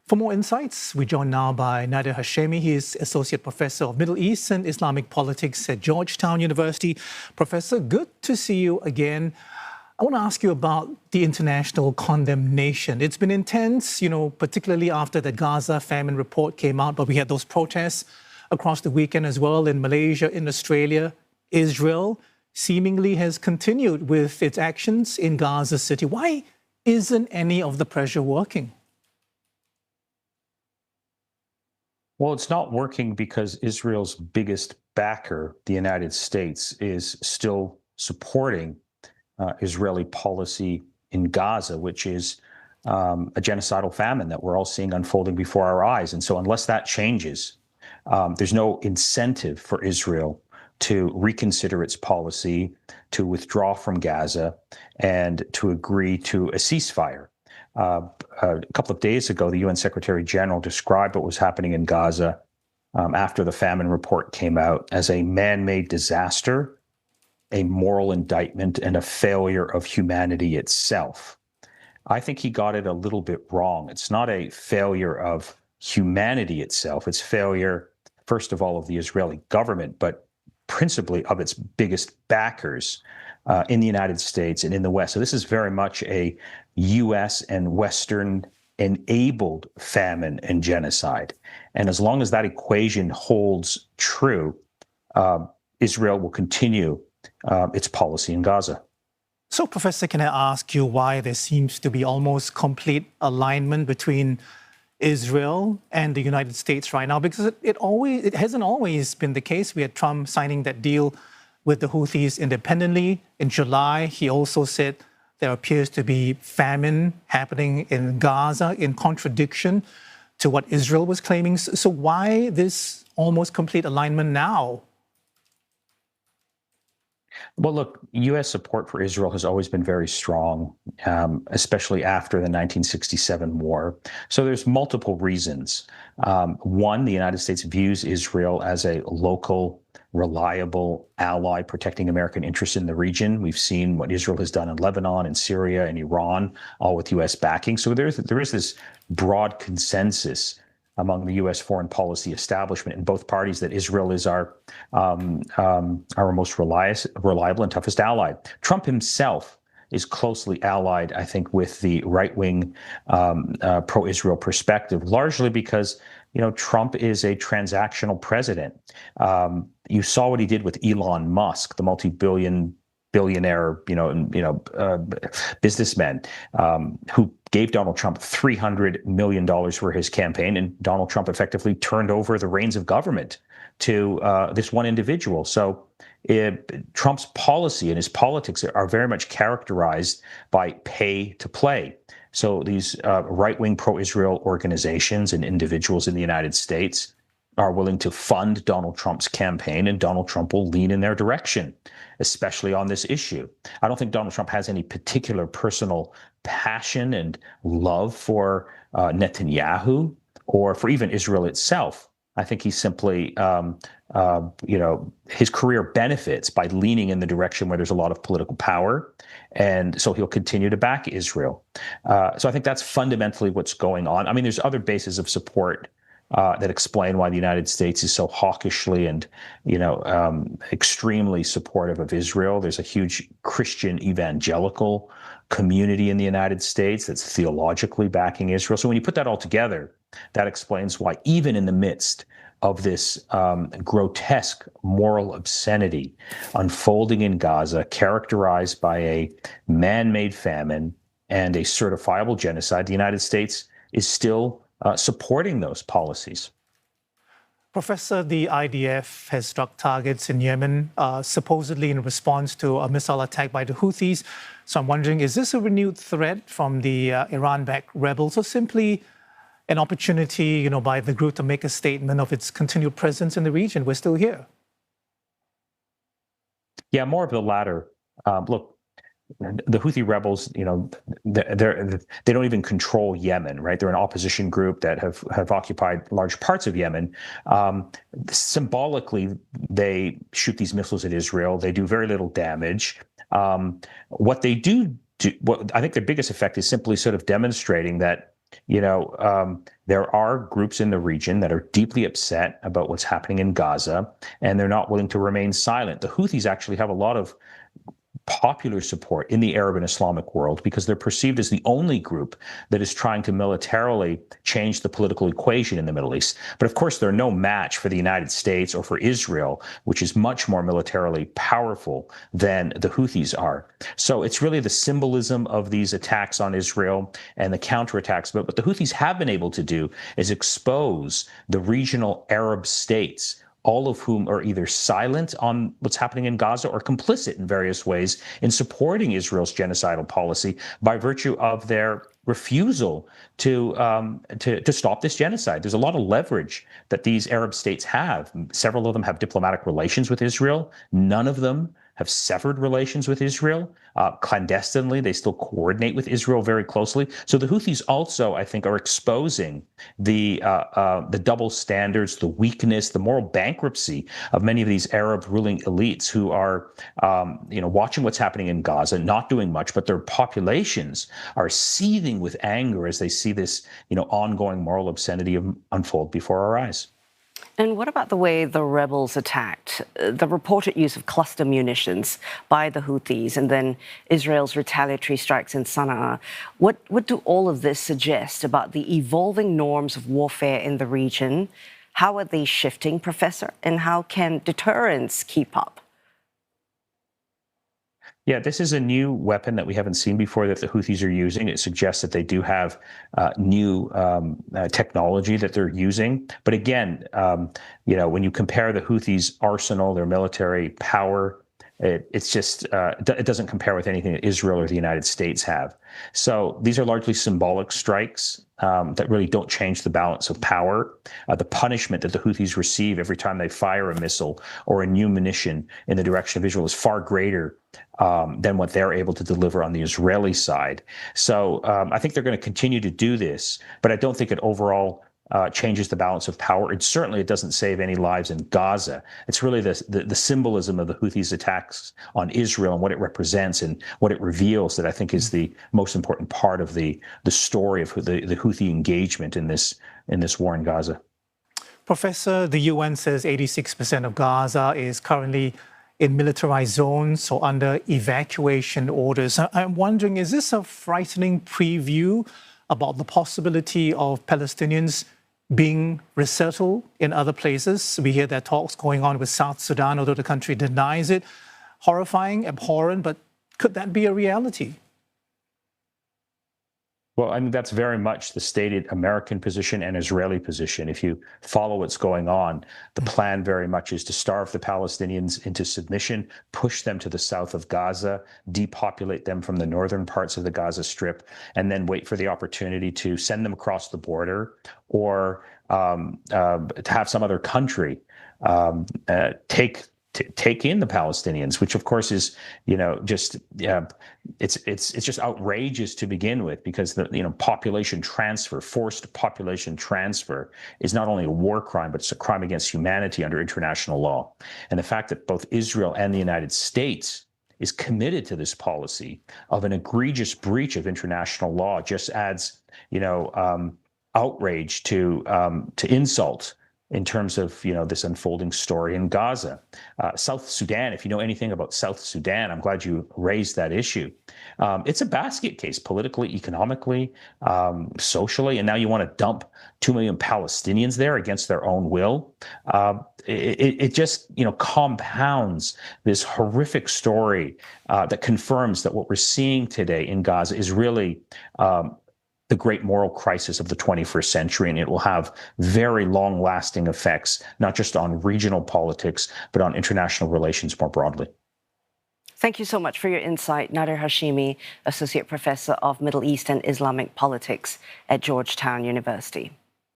For more insights, we're joined now by Nader Hashemi. He is Associate Professor of Middle East and Islamic Politics at Georgetown University. Professor, good to see you again. I want to ask you about the international condemnation. It's been intense, particularly after the Gaza famine report came out, but we had those protests across the weekend as well in Malaysia, in Australia. Israel seemingly has continued with its actions in Gaza City. Why isn't any of the pressure working? Well, it's not working because Israel's biggest backer, the United States, is still supporting Israeli policy in Gaza, which is a genocidal famine that we're all seeing unfolding before our eyes. And so unless that changes, there's no incentive for Israel to reconsider its policy, to withdraw from Gaza, and to agree to a ceasefire. A couple of days ago, the UN Secretary General described what was happening in Gaza after the famine report came out as a man-made disaster, a moral indictment, and a failure of humanity itself. I think he got it a little bit wrong. It's not a failure of humanity itself. It's failure, first of all, of the Israeli government, but principally of its biggest backers in the United States and in the West. So this is very much a U.S. and Western-enabled famine and genocide. And as long as that equation holds true, Israel will continue its policy in Gaza. So, Professor, can I ask you why there seems to be almost complete alignment between Israel and the United States right now? Because it hasn't always been the case. We had Trump signing that deal with the Houthis independently. In July, he also said there appears to be famine happening in Gaza in contradiction to what Israel was claiming. So why this almost complete alignment now? Well, look, U.S. support for Israel has always been very strong, especially after the 1967 war. So there's multiple reasons. One, the United States views Israel as a local, reliable ally protecting American interests in the region. We've seen what Israel has done in Lebanon and Syria and Iran, all with U.S. backing. So there is this broad consensus among the U.S. foreign policy establishment in both parties that Israel is our most reliable and toughest ally. Trump himself is closely allied, I think, with the right-wing pro-Israel perspective, largely because Trump is a transactional president. You saw what he did with Elon Musk, the billionaire, businessman who gave Donald Trump $300 million for his campaign, and Donald Trump effectively turned over the reins of government to this one individual. So Trump's policy and his politics are very much characterized by pay to play. So these right-wing pro-Israel organizations and individuals in the United States are willing to fund Donald Trump's campaign, and Donald Trump will lean in their direction, especially on this issue. I don't think Donald Trump has any particular personal passion and love for Netanyahu or for even Israel itself. I think he simply, his career benefits by leaning in the direction where there's a lot of political power. And so he'll continue to back Israel. So I think that's fundamentally what's going on. I mean, there's other bases of support that explain why the United States is so hawkishly and, extremely supportive of Israel. There's a huge Christian evangelical community in the United States that's theologically backing Israel. So when you put that all together, that explains why even in the midst of this grotesque moral obscenity unfolding in Gaza, characterized by a man-made famine and a certifiable genocide, the United States is still supporting those policies. Professor, the IDF has struck targets in Yemen, supposedly in response to a missile attack by the Houthis. So I'm wondering, is this a renewed threat from the Iran-backed rebels, or simply an opportunity, by the group to make a statement of its continued presence in the region? We're still here. Yeah, more of the latter. Look, the Houthi rebels, they don't even control Yemen, right? They're an opposition group that have occupied large parts of Yemen. Symbolically, they shoot these missiles at Israel. They do very little damage. What they do, what I think their biggest effect is simply sort of demonstrating that There are groups in the region that are deeply upset about what's happening in Gaza, and they're not willing to remain silent. The Houthis actually have a lot of popular support in the Arab and Islamic world because they're perceived as the only group that is trying to militarily change the political equation in the Middle East. But of course, they're no match for the United States or for Israel, which is much more militarily powerful than the Houthis are. So it's really the symbolism of these attacks on Israel and the counterattacks. But what the Houthis have been able to do is expose the regional Arab states, all of whom are either silent on what's happening in Gaza or complicit in various ways in supporting Israel's genocidal policy by virtue of their refusal to stop this genocide. There's a lot of leverage that these Arab states have. Several of them have diplomatic relations with Israel. None of them have severed relations with Israel. Clandestinely, they still coordinate with Israel very closely. So the Houthis also, I think, are exposing the double standards, the weakness, the moral bankruptcy of many of these Arab ruling elites who are, watching what's happening in Gaza, not doing much, but their populations are seething with anger as they see this, ongoing moral obscenity unfold before our eyes. And what about the way the rebels attacked? The reported use of cluster munitions by the Houthis and then Israel's retaliatory strikes in Sana'a. What do all of this suggest about the evolving norms of warfare in the region? How are they shifting, Professor? And how can deterrence keep up? Yeah, this is a new weapon that we haven't seen before that the Houthis are using. It suggests that they do have new technology that they're using. But again, when you compare the Houthis' arsenal, their military power, it's just, it doesn't compare with anything that Israel or the United States have. So these are largely symbolic strikes that really don't change the balance of power. The punishment that the Houthis receive every time they fire a missile or a new munition in the direction of Israel is far greater than what they're able to deliver on the Israeli side. So I think they're going to continue to do this, but I don't think it overall changes the balance of power. It doesn't save any lives in Gaza. It's really the symbolism of the Houthis' attacks on Israel and what it represents and what it reveals that I think is the most important part of the story of the Houthi engagement in this war in Gaza. Professor, the UN says 86% of Gaza is currently in militarized zones or under evacuation orders. I'm wondering, is this a frightening preview about the possibility of Palestinians being resettled in other places? We hear there are talks going on with South Sudan, although the country denies it. Horrifying, abhorrent, but could that be a reality? Well, I mean, that's very much the stated American position and Israeli position. If you follow what's going on, the plan very much is to starve the Palestinians into submission, push them to the south of Gaza, depopulate them from the northern parts of the Gaza Strip, and then wait for the opportunity to send them across the border or to have some other country take in the Palestinians, which of course is, it's just outrageous to begin with, because the population transfer, forced population transfer, is not only a war crime, but it's a crime against humanity under international law. And the fact that both Israel and the United States is committed to this policy of an egregious breach of international law just adds, outrage to insult in terms of, this unfolding story in Gaza. South Sudan, if you know anything about South Sudan, I'm glad you raised that issue. It's a basket case politically, economically, socially, and now you want to dump 2 million Palestinians there against their own will. It just, compounds this horrific story that confirms that what we're seeing today in Gaza is really the great moral crisis of the 21st century, and it will have very long-lasting effects, not just on regional politics, but on international relations more broadly. Thank you so much for your insight, Nader Hashemi, Associate Professor of Middle East and Islamic Politics at Georgetown University.